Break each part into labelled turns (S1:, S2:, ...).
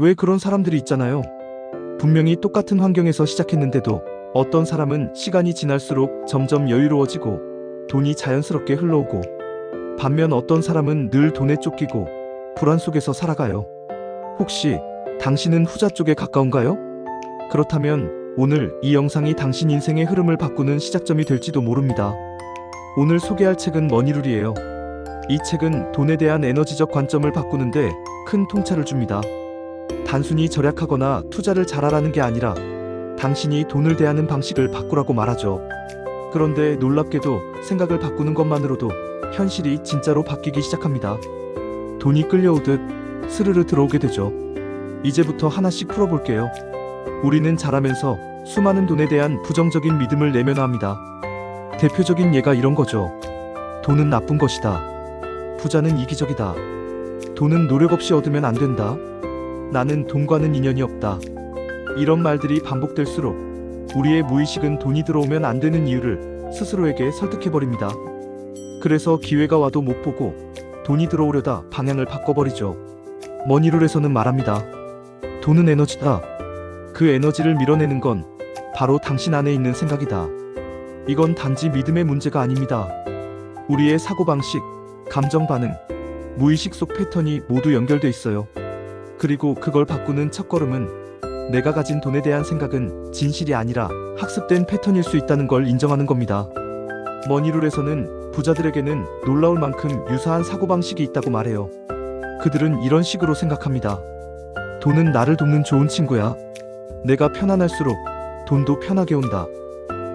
S1: 왜 그런 사람들이 있잖아요. 분명히 똑같은 환경에서 시작했는데도 어떤 사람은 시간이 지날수록 점점 여유로워지고 돈이 자연스럽게 흘러오고, 반면 어떤 사람은 늘 돈에 쫓기고 불안 속에서 살아가요. 혹시 당신은 후자 쪽에 가까운가요? 그렇다면 오늘 이 영상이 당신 인생의 흐름을 바꾸는 시작점이 될지도 모릅니다. 오늘 소개할 책은 머니룰이에요. 이 책은 돈에 대한 에너지적 관점을 바꾸는데 큰 통찰을 줍니다. 단순히 절약하거나 투자를 잘하라는 게 아니라 당신이 돈을 대하는 방식을 바꾸라고 말하죠. 그런데 놀랍게도 생각을 바꾸는 것만으로도 현실이 진짜로 바뀌기 시작합니다. 돈이 끌려오듯 스르르 들어오게 되죠. 이제부터 하나씩 풀어볼게요. 우리는 자라면서 수많은 돈에 대한 부정적인 믿음을 내면화합니다. 대표적인 예가 이런 거죠. 돈은 나쁜 것이다. 부자는 이기적이다. 돈은 노력 없이 얻으면 안 된다. 나는 돈과는 인연이 없다. 이런 말들이 반복될수록 우리의 무의식은 돈이 들어오면 안 되는 이유를 스스로에게 설득해버립니다. 그래서 기회가 와도 못 보고 돈이 들어오려다 방향을 바꿔버리죠. 머니룰에서는 말합니다. 돈은 에너지다. 그 에너지를 밀어내는 건 바로 당신 안에 있는 생각이다. 이건 단지 믿음의 문제가 아닙니다. 우리의 사고방식, 감정 반응, 무의식 속 패턴이 모두 연결돼 있어요. 그리고 그걸 바꾸는 첫걸음은 내가 가진 돈에 대한 생각은 진실이 아니라 학습된 패턴일 수 있다는 걸 인정하는 겁니다. 머니룰에서는 부자들에게는 놀라울 만큼 유사한 사고방식이 있다고 말해요. 그들은 이런 식으로 생각합니다. 돈은 나를 돕는 좋은 친구야. 내가 편안할수록 돈도 편하게 온다.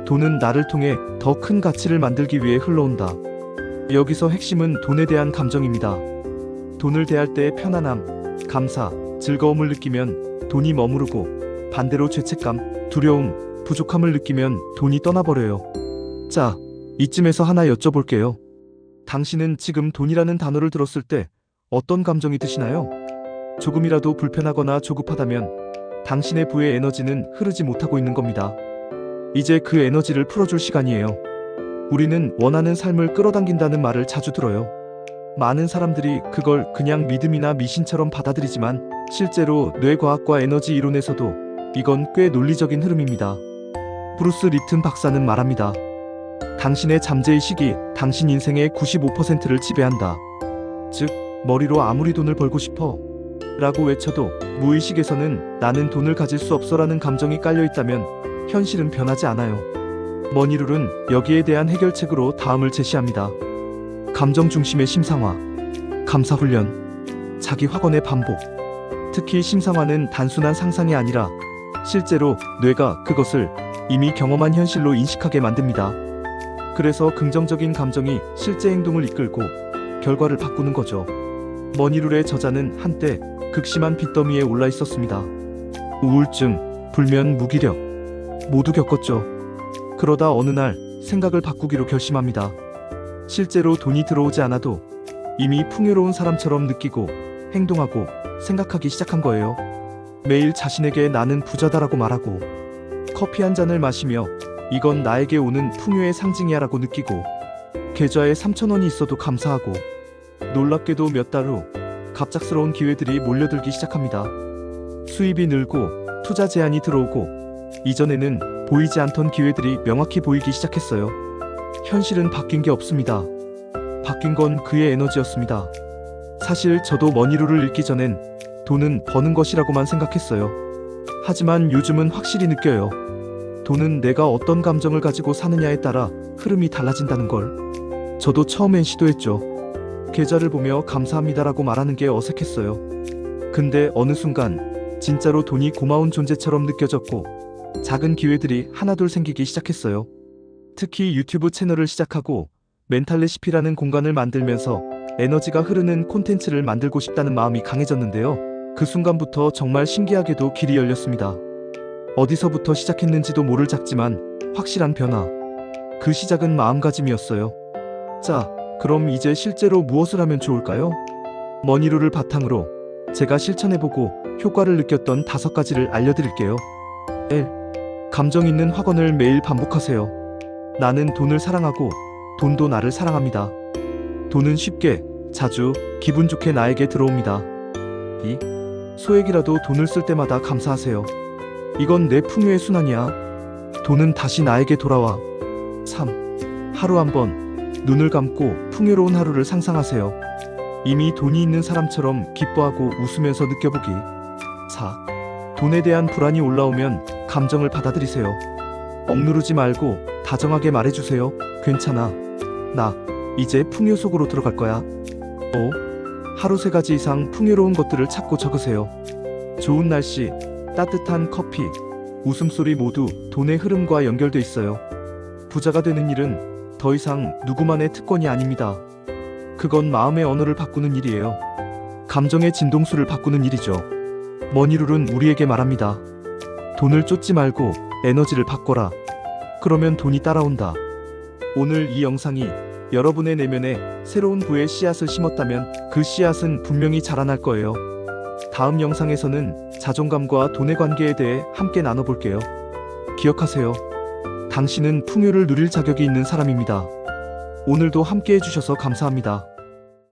S1: 돈은 나를 통해 더 큰 가치를 만들기 위해 흘러온다. 여기서 핵심은 돈에 대한 감정입니다. 돈을 대할 때의 편안함, 감사, 즐거움을 느끼면 돈이 머무르고, 반대로 죄책감, 두려움, 부족함을 느끼면 돈이 떠나버려요. 자, 이쯤에서 하나 여쭤볼게요. 당신은 지금 돈이라는 단어를 들었을 때 어떤 감정이 드시나요? 조금이라도 불편하거나 조급하다면 당신의 부의 에너지는 흐르지 못하고 있는 겁니다. 이제 그 에너지를 풀어줄 시간이에요. 우리는 원하는 삶을 끌어당긴다는 말을 자주 들어요. 많은 사람들이 그걸 그냥 믿음이나 미신처럼 받아들이지만 실제로 뇌과학과 에너지 이론에서도 이건 꽤 논리적인 흐름입니다. 브루스 리튼 박사는 말합니다. 당신의 잠재의식이 당신 인생의 95%를 지배한다. 즉, 머리로 아무리 돈을 벌고 싶어 라고 외쳐도 무의식에서는 나는 돈을 가질 수 없어 라는 감정이 깔려있다면 현실은 변하지 않아요. 머니룰은 여기에 대한 해결책으로 다음을 제시합니다. 감정 중심의 심상화, 감사 훈련, 자기 확언의 반복. 특히 심상화는 단순한 상상이 아니라 실제로 뇌가 그것을 이미 경험한 현실로 인식하게 만듭니다. 그래서 긍정적인 감정이 실제 행동을 이끌고 결과를 바꾸는 거죠. 머니룰의 저자는 한때 극심한 빚더미에 올라 있었습니다. 우울증, 불면, 무기력 모두 겪었죠. 그러다 어느 날 생각을 바꾸기로 결심합니다. 실제로 돈이 들어오지 않아도 이미 풍요로운 사람처럼 느끼고 행동하고 생각하기 시작한 거예요. 매일 자신에게 나는 부자다라고 말하고, 커피 한 잔을 마시며 이건 나에게 오는 풍요의 상징이야 라고 느끼고, 계좌에 3,000원이 있어도 감사하고, 놀랍게도 몇 달 후 갑작스러운 기회들이 몰려들기 시작합니다. 수입이 늘고 투자 제안이 들어오고, 이전에는 보이지 않던 기회들이 명확히 보이기 시작했어요. 현실은 바뀐 게 없습니다. 바뀐 건 그의 에너지였습니다. 사실 저도 머니룰을 읽기 전엔 돈은 버는 것이라고만 생각했어요. 하지만 요즘은 확실히 느껴요. 돈은 내가 어떤 감정을 가지고 사느냐에 따라 흐름이 달라진다는 걸. 저도 처음엔 시도했죠. 계좌를 보며 감사합니다라고 말하는 게 어색했어요. 근데 어느 순간 진짜로 돈이 고마운 존재처럼 느껴졌고, 작은 기회들이 하나둘 생기기 시작했어요. 특히 유튜브 채널을 시작하고 멘탈 레시피라는 공간을 만들면서 에너지가 흐르는 콘텐츠를 만들고 싶다는 마음이 강해졌는데요. 그 순간부터 정말 신기하게도 길이 열렸습니다. 어디서부터 시작했는지도 모를 작지만 확실한 변화. 그 시작은 마음가짐이었어요. 자, 그럼 이제 실제로 무엇을 하면 좋을까요? 머니룰을 바탕으로 제가 실천해보고 효과를 느꼈던 5가지를 알려드릴게요. 1. 감정 있는 확언을 매일 반복하세요. 나는 돈을 사랑하고 돈도 나를 사랑합니다. 돈은 쉽게, 자주, 기분 좋게 나에게 들어옵니다. 2. 소액이라도 돈을 쓸 때마다 감사하세요. 이건 내 풍요의 순환이야. 돈은 다시 나에게 돌아와. 3. 하루 한 번 눈을 감고 풍요로운 하루를 상상하세요. 이미 돈이 있는 사람처럼 기뻐하고 웃으면서 느껴보기. 4. 돈에 대한 불안이 올라오면 감정을 받아들이세요. 억누르지 말고 다정하게 말해주세요. 괜찮아. 나 이제 풍요 속으로 들어갈 거야. 5. 하루 3가지 이상 풍요로운 것들을 찾고 적으세요. 좋은 날씨, 따뜻한 커피, 웃음소리 모두 돈의 흐름과 연결돼 있어요. 부자가 되는 일은 더 이상 누구만의 특권이 아닙니다. 그건 마음의 언어를 바꾸는 일이에요. 감정의 진동수를 바꾸는 일이죠. 머니룰은 우리에게 말합니다. 돈을 쫓지 말고 에너지를 바꿔라. 그러면 돈이 따라온다. 오늘 이 영상이 여러분의 내면에 새로운 부의 씨앗을 심었다면 그 씨앗은 분명히 자라날 거예요. 다음 영상에서는 자존감과 돈의 관계에 대해 함께 나눠볼게요. 기억하세요. 당신은 풍요를 누릴 자격이 있는 사람입니다. 오늘도 함께 해주셔서 감사합니다.